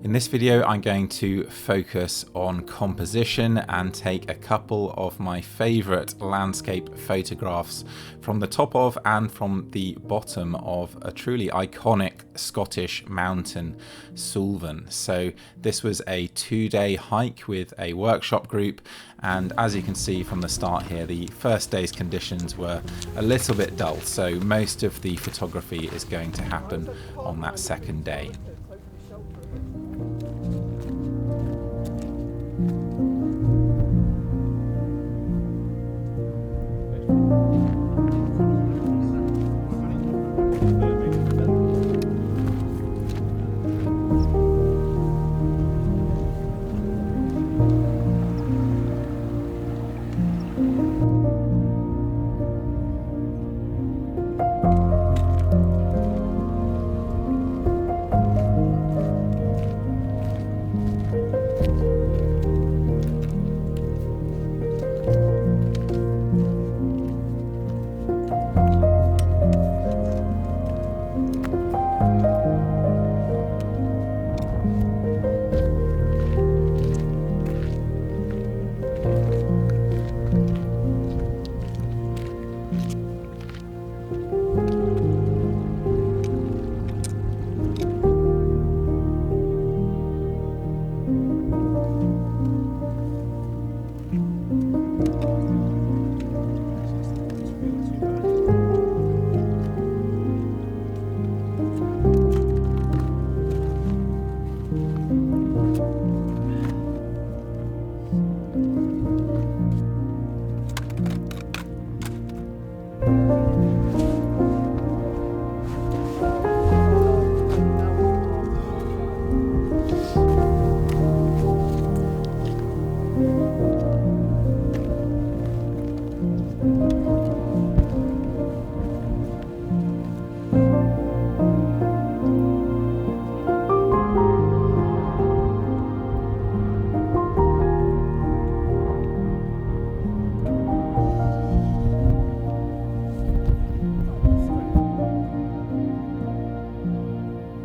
In this video, I'm going to focus on composition and take a couple of my favourite landscape photographs from the top of and from the bottom of a truly iconic Scottish mountain, Suilven. So this was a 2-day hike with a workshop group, and as you can see from the start here, the first day's conditions were a little bit dull, so most of the photography is going to happen on that second day.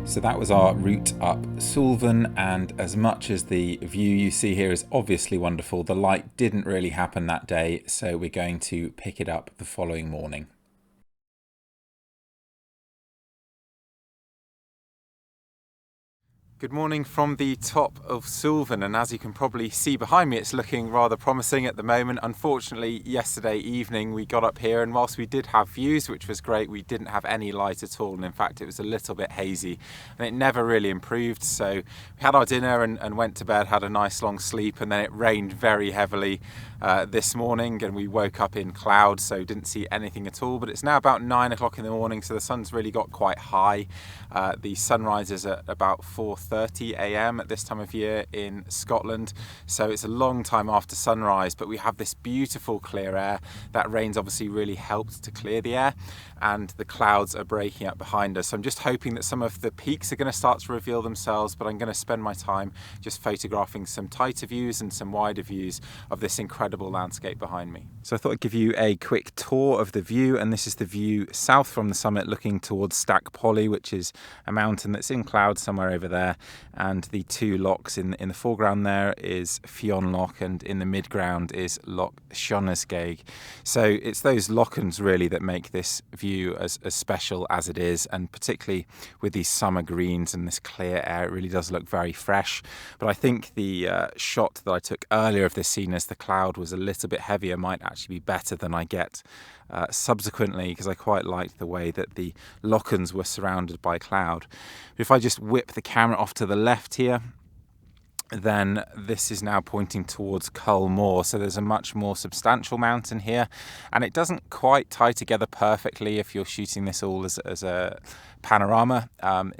So that was our route up Suilven, and as much as the view you see here is obviously wonderful, the light didn't really happen that day, so we're going to pick it up the following morning. Good morning from the top of Suilven, and as you can probably see behind me, it's looking rather promising at the moment. Unfortunately, yesterday evening we got up here, and whilst we did have views, which was great, we didn't have any light at all, and in fact it was a little bit hazy and it never really improved. So we had our dinner and went to bed, had a nice long sleep, and then it rained very heavily this morning and we woke up in clouds, so didn't see anything at all. But it's now about 9 o'clock in the morning, so the sun's really got quite high. The sunrise is at about 4:30 a.m. at this time of year in Scotland, so it's a long time after sunrise, but we have this beautiful clear air. That rain's obviously really helped to clear the air, and the clouds are breaking up behind us. So I'm just hoping that some of the peaks are going to start to reveal themselves, but I'm going to spend my time just photographing some tighter views and some wider views of this incredible landscape behind me. So I thought I'd give you a quick tour of the view, and this is the view south from the summit looking towards Stack Polly, which is a mountain that's in clouds somewhere over there, and the two lochs in the foreground there is Fionn Loch, and in the midground is Loch Sionnesgaig. So it's those lochans really that make this view as special as it is, and particularly with these summer greens and this clear air, it really does look very fresh. But I think the shot that I took earlier of this scene as the cloud was a little bit heavier might actually be better than I get subsequently, because I quite liked the way that the lochans were surrounded by cloud. But if I just whip the camera off to the left here, then this is now pointing towards Cull Moor. So there's a much more substantial mountain here, and it doesn't quite tie together perfectly if you're shooting this all as a panorama.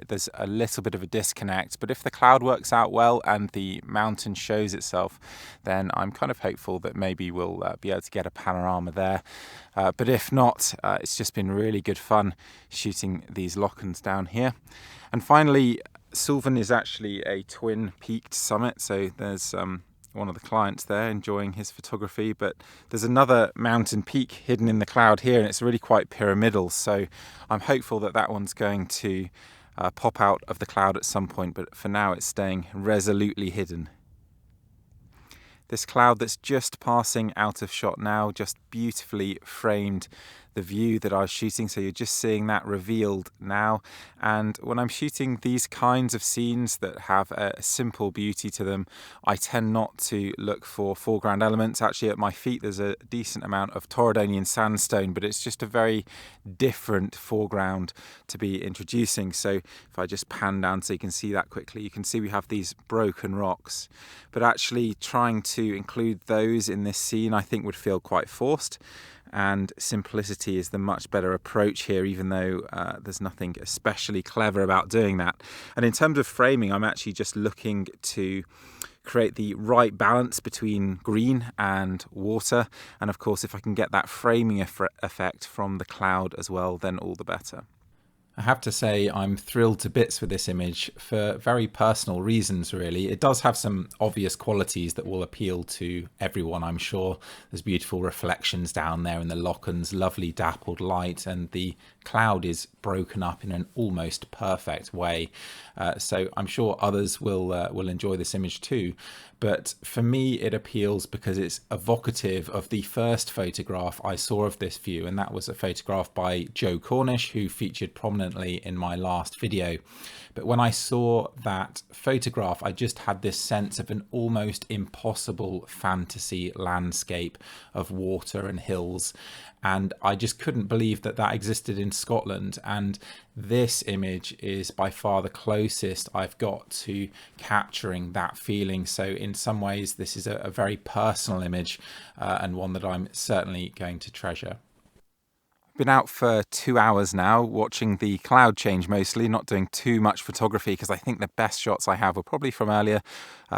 There's a little bit of a disconnect, but if the cloud works out well and the mountain shows itself, then I'm kind of hopeful that maybe we'll be able to get a panorama there. But if not, it's just been really good fun shooting these lochans down here. And finally, Suilven is actually a twin-peaked summit, so there's one of the clients there enjoying his photography, but there's another mountain peak hidden in the cloud here, and it's really quite pyramidal, so I'm hopeful that that one's going to pop out of the cloud at some point, but for now it's staying resolutely hidden. This cloud that's just passing out of shot now just beautifully framed the view that I was shooting, so you're just seeing that revealed now. And when I'm shooting these kinds of scenes that have a simple beauty to them, I tend not to look for foreground elements. Actually, at my feet there's a decent amount of Torridonian sandstone, but it's just a very different foreground to be introducing. So if I just pan down so you can see that quickly, you can see we have these broken rocks, but actually trying to include those in this scene I think would feel quite forced. And simplicity is the much better approach here, even though there's nothing especially clever about doing that. And in terms of framing, I'm actually just looking to create the right balance between green and water. And of course, if I can get that framing effect from the cloud as well, then all the better. I have to say I'm thrilled to bits with this image for very personal reasons, really. It does have some obvious qualities that will appeal to everyone, I'm sure. There's beautiful reflections down there in the Lochan's, lovely dappled light, and the cloud is broken up in an almost perfect way. So I'm sure others will enjoy this image too. But for me, it appeals because it's evocative of the first photograph I saw of this view, and that was a photograph by Joe Cornish, who featured prominently in my last video. But when I saw that photograph, I just had this sense of an almost impossible fantasy landscape of water and hills. And I just couldn't believe that that existed in Scotland. And this image is by far the closest I've got to capturing that feeling. So in some ways, this is a very personal image and one that I'm certainly going to treasure. Been out for 2 hours now, watching the cloud change mostly, not doing too much photography because I think the best shots I have were probably from earlier,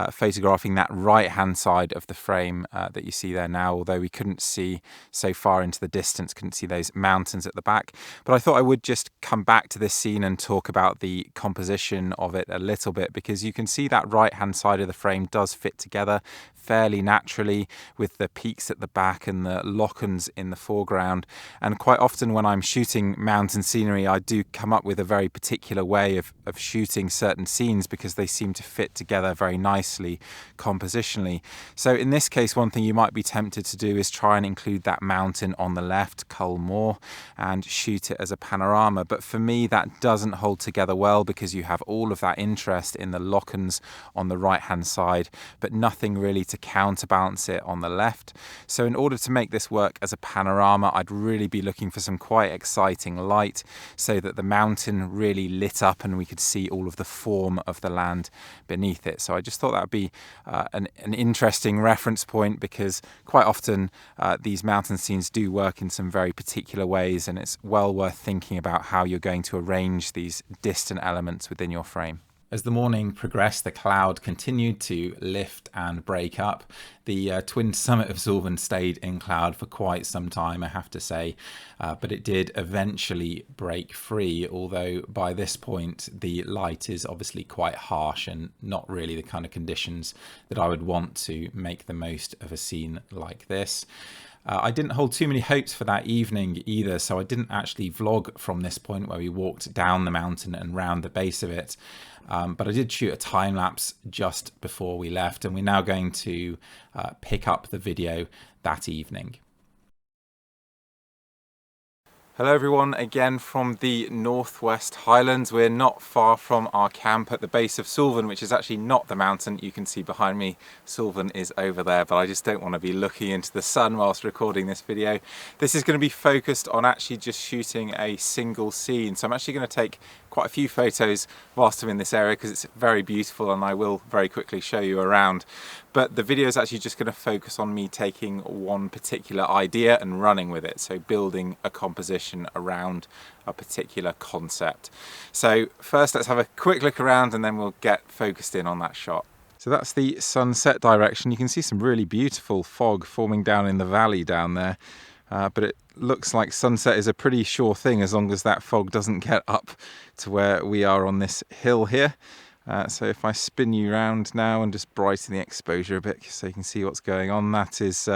photographing that right-hand side of the frame that you see there now, although we couldn't see so far into the distance, couldn't see those mountains at the back. But I thought I would just come back to this scene and talk about the composition of it a little bit, because you can see that right-hand side of the frame does fit together fairly naturally with the peaks at the back and the Lochan's in the foreground. And quite often when I'm shooting mountain scenery, I do come up with a very particular way of shooting certain scenes because they seem to fit together very nicely compositionally. So in this case, one thing you might be tempted to do is try and include that mountain on the left, Cull Moor, and shoot it as a panorama. But for me, that doesn't hold together well because you have all of that interest in the Lochan's on the right-hand side, but nothing really to counterbalance it on the left. So in order to make this work as a panorama, I'd really be looking for some quite exciting light so that the mountain really lit up and we could see all of the form of the land beneath it. So I just thought that would be an interesting reference point, because quite often these mountain scenes do work in some very particular ways, and it's well worth thinking about how you're going to arrange these distant elements within your frame. As the morning progressed, the cloud continued to lift and break up. The twin summit of Suilven stayed in cloud for quite some time, I have to say, but it did eventually break free, although by this point the light is obviously quite harsh and not really the kind of conditions that I would want to make the most of a scene like this. I didn't hold too many hopes for that evening either, so I didn't actually vlog from this point where we walked down the mountain and round the base of it. But I did shoot a time lapse just before we left, and we're now going to pick up the video that evening. Hello everyone, again from the northwest Highlands. We're not far from our camp at the base of Suilven, which is actually not the mountain you can see behind me. Suilven is over there, but I just don't want to be looking into the sun whilst recording this video. This is going to be focused on actually just shooting a single scene. So I'm actually going to take quite a few photos whilst I'm in this area because it's very beautiful, and I will very quickly show you around. But the video is actually just going to focus on me taking one particular idea and running with it, so building a composition around a particular concept. So first let's have a quick look around and then we'll get focused in on that shot. So that's the sunset direction. You can see some really beautiful fog forming down in the valley down there, but it looks like sunset is a pretty sure thing as long as that fog doesn't get up to where we are on this hill here. So if I spin you around now and just brighten the exposure a bit so you can see what's going on, that is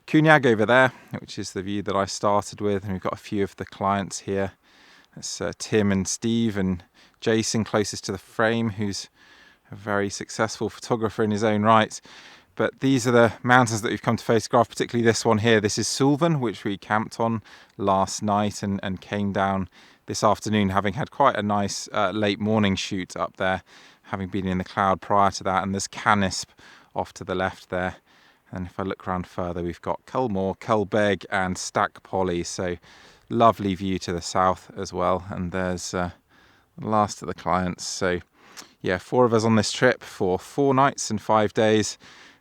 Cwnag over there, which is the view that I started with, and we've got a few of the clients here. That's Tim and Steve and Jason closest to the frame, who's a very successful photographer in his own right. But these are the mountains that we've come to photograph, particularly this one here. This is Suilven, which we camped on last night and came down this afternoon, having had quite a nice late morning shoot up there, having been in the cloud prior to that. And there's Canisp off to the left there. And if I look around further, we've got Culmore, Culbeg and Stack Polly. So lovely view to the south as well. And there's the last of the clients. So yeah, 4 of us on this trip for 4 nights and 5 days.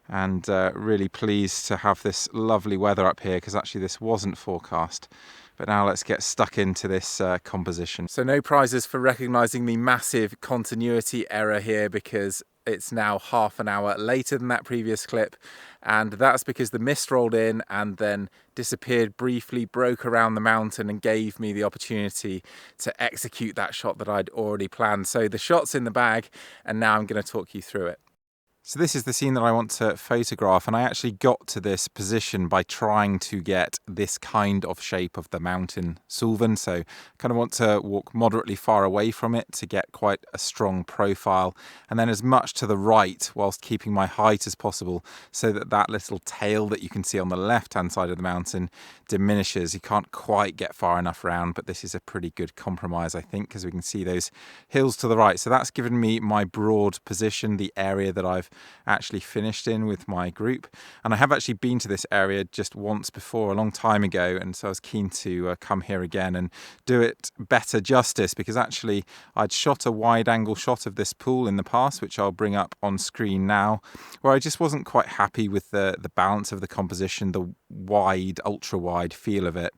And really pleased to have this lovely weather up here, because actually this wasn't forecast. But now let's get stuck into this composition. So no prizes for recognising the massive continuity error here, because it's now half an hour later than that previous clip, and that's because the mist rolled in and then disappeared briefly, broke around the mountain and gave me the opportunity to execute that shot that I'd already planned. So the shot's in the bag, and now I'm going to talk you through it. So this is the scene that I want to photograph, and I actually got to this position by trying to get this kind of shape of the mountain Suilven. So I kind of want to walk moderately far away from it to get quite a strong profile, and then as much to the right whilst keeping my height as possible, so that that little tail that you can see on the left hand side of the mountain diminishes. You can't quite get far enough round, but this is a pretty good compromise, I think, because we can see those hills to the right. So that's given me my broad position, the area that I've actually finished in with my group. And I have actually been to this area just once before, a long time ago, and so I was keen to come here again and do it better justice, because actually I'd shot a wide angle shot of this pool in the past, which I'll bring up on screen now, where I just wasn't quite happy with the balance of the composition, the wide, ultra wide feel of it,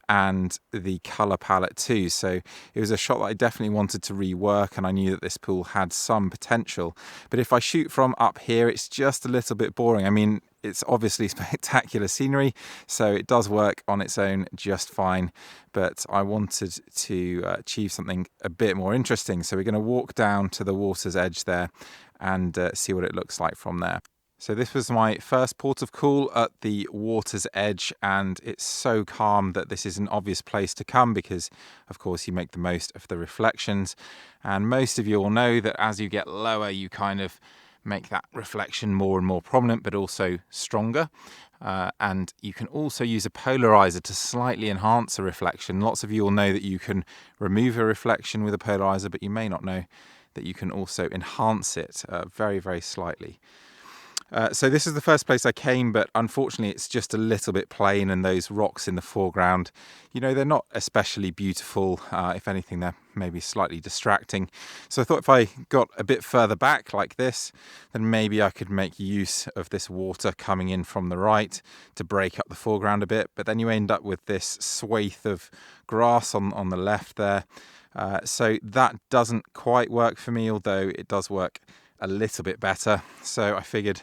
and the colour palette too. So it was a shot that I definitely wanted to rework, and I knew that this pool had some potential. But if I shoot from up here, it's just a little bit boring. I mean, it's obviously spectacular scenery, so it does work on its own just fine, but I wanted to achieve something a bit more interesting. So we're going to walk down to the water's edge there and see what it looks like from there. So this was my first port of call at the water's edge, and it's so calm that this is an obvious place to come, because of course you make the most of the reflections, and most of you all know that as you get lower you kind of make that reflection more and more prominent, but also stronger. And you can also use a polarizer to slightly enhance a reflection. Lots of you will know that you can remove a reflection with a polarizer, but you may not know that you can also enhance it very, very slightly. So this is the first place I came, but unfortunately it's just a little bit plain, and those rocks in the foreground, you know, they're not especially beautiful. If anything, they're maybe slightly distracting. So I thought if I got a bit further back like this, then maybe I could make use of this water coming in from the right to break up the foreground a bit. But then you end up with this swathe of grass on the left there. So that doesn't quite work for me, although it does work a little bit better. So I figured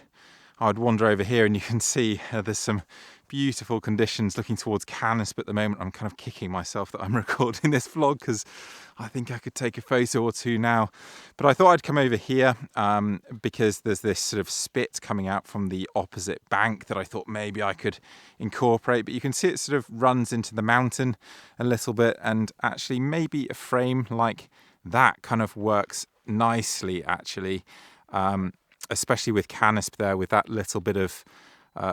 I'd wander over here, and you can see there's some beautiful conditions looking towards Canisp at the moment. I'm kind of kicking myself that I'm recording this vlog, because I think I could take a photo or two now. But I thought I'd come over here because there's this sort of spit coming out from the opposite bank that I thought maybe I could incorporate. But you can see it sort of runs into the mountain a little bit, and actually maybe a frame like that kind of works nicely, actually, especially with Canisp there, with that little bit of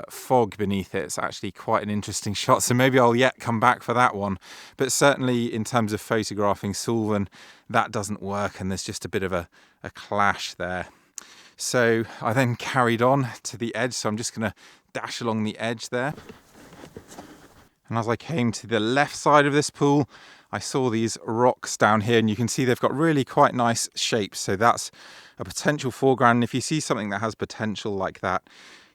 fog beneath it. It's actually quite an interesting shot, so maybe I'll yet come back for that one. But certainly in terms of photographing Suilven, that doesn't work, and there's just a bit of a clash there. So I then carried on to the edge, so I'm just going to dash along the edge there. And as I came to the left side of this pool, I saw these rocks down here, and you can see they've got really quite nice shapes. So that's a potential foreground. And if you see something that has potential like that,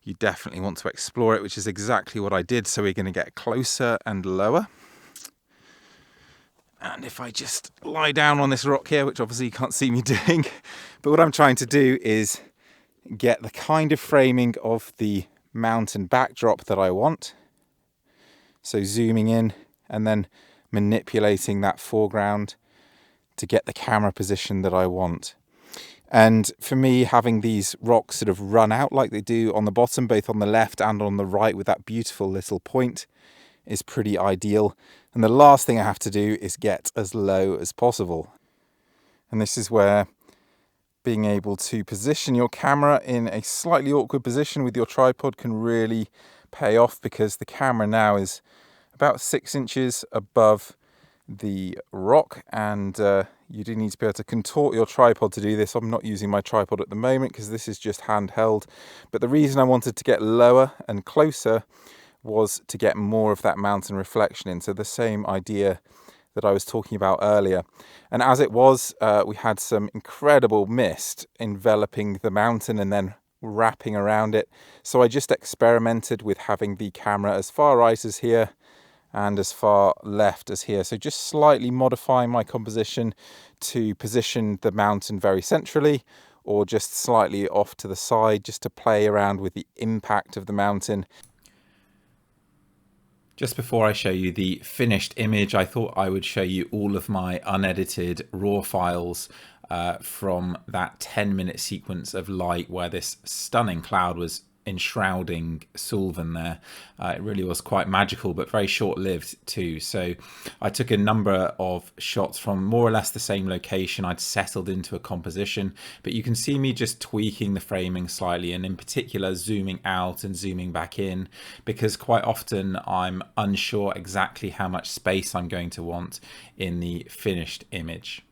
you definitely want to explore it, which is exactly what I did. So we're going to get closer and lower. And if I just lie down on this rock here, which obviously you can't see me doing, but what I'm trying to do is get the kind of framing of the mountain backdrop that I want. So zooming in and then manipulating that foreground to get the camera position that I want. And for me, having these rocks sort of run out like they do on the bottom, both on the left and on the right with that beautiful little point, is pretty ideal. And the last thing I have to do is get as low as possible. And this is where being able to position your camera in a slightly awkward position with your tripod can really pay off, because the camera now is about 6 inches above the rock, and you do need to be able to contort your tripod to do this. I'm not using my tripod at the moment because this is just handheld, but the reason I wanted to get lower and closer was to get more of that mountain reflection in. So the same idea that I was talking about earlier. And as it was, we had some incredible mist enveloping the mountain and then wrapping around it. So I just experimented with having the camera as far right as here and as far left as here. So just slightly modifying my composition to position the mountain very centrally, or just slightly off to the side, just to play around with the impact of the mountain. Just before I show you the finished image, I thought I would show you all of my unedited raw files from that 10-minute sequence of light where this stunning cloud was enshrouding Suilven there. It really was quite magical, but very short-lived too. So I took a number of shots from more or less the same location. I'd settled into a composition, but you can see me just tweaking the framing slightly, and in particular zooming out and zooming back in, because quite often I'm unsure exactly how much space I'm going to want in the finished image.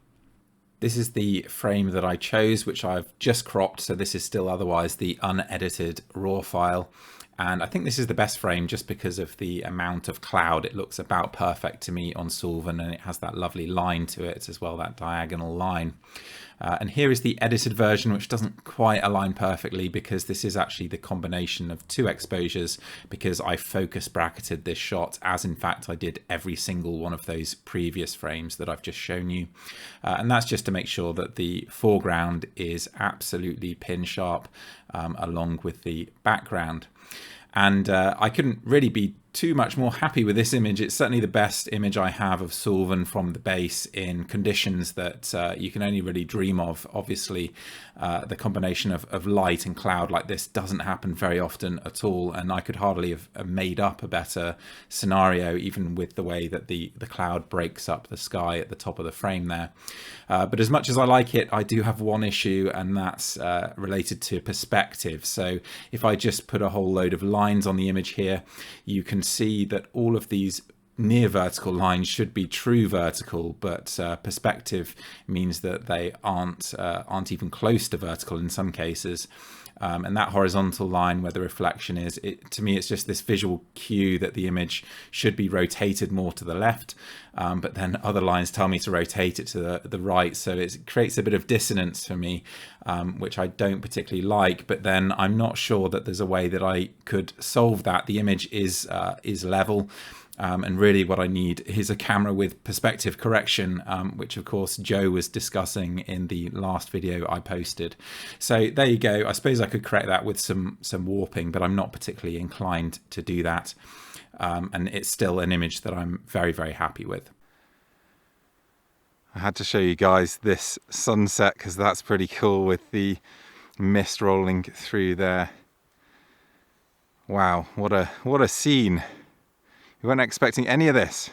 This is the frame that I chose, which I've just cropped, so this is still otherwise the unedited raw file. And I think this is the best frame just because of the amount of cloud. It looks about perfect to me on Suilven, and it has that lovely line to it as well, that diagonal line. And here is the edited version, which doesn't quite align perfectly because this is actually the combination of 2 exposures, because I focus bracketed this shot, as in fact I did every single one of those previous frames that I've just shown you. And that's just to make sure that the foreground is absolutely pin sharp along with the background. And I couldn't really be too much more happy with this image. It's certainly the best image I have of Suilven from the base in conditions that you can only really dream of. Obviously, the combination of light and cloud like this doesn't happen very often at all, and I could hardly have made up a better scenario, even with the way that the cloud breaks up the sky at the top of the frame there. But as much as I like it, I do have one issue, and that's related to perspective. So if I just put a whole load of lines on the image here, you can see that all of these near vertical lines should be true vertical, but perspective means that they aren't even close to vertical in some cases. And that horizontal line where the reflection is, to me it's just this visual cue that the image should be rotated more to the left, but then other lines tell me to rotate it to the right, so it creates a bit of dissonance for me, which I don't particularly like. But then I'm not sure that there's a way that I could solve that. The image is level. And really what I need is a camera with perspective correction, which of course Joe was discussing in the last video I posted. So there you go. I suppose I could correct that with some warping, but I'm not particularly inclined to do that. And it's still an image that I'm very, very happy with. I had to show you guys this sunset because that's pretty cool with the mist rolling through there. Wow, what a scene. We weren't expecting any of this.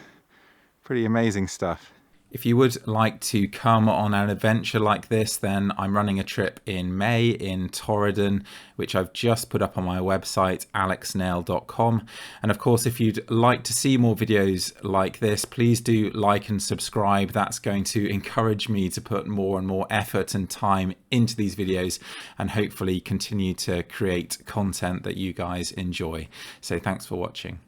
Pretty amazing stuff. If you would like to come on an adventure like this, then I'm running a trip in May in Torridon, which I've just put up on my website, alexnail.com. And of course, if you'd like to see more videos like this, please do like and subscribe. That's going to encourage me to put more and more effort and time into these videos, and hopefully continue to create content that you guys enjoy. So thanks for watching.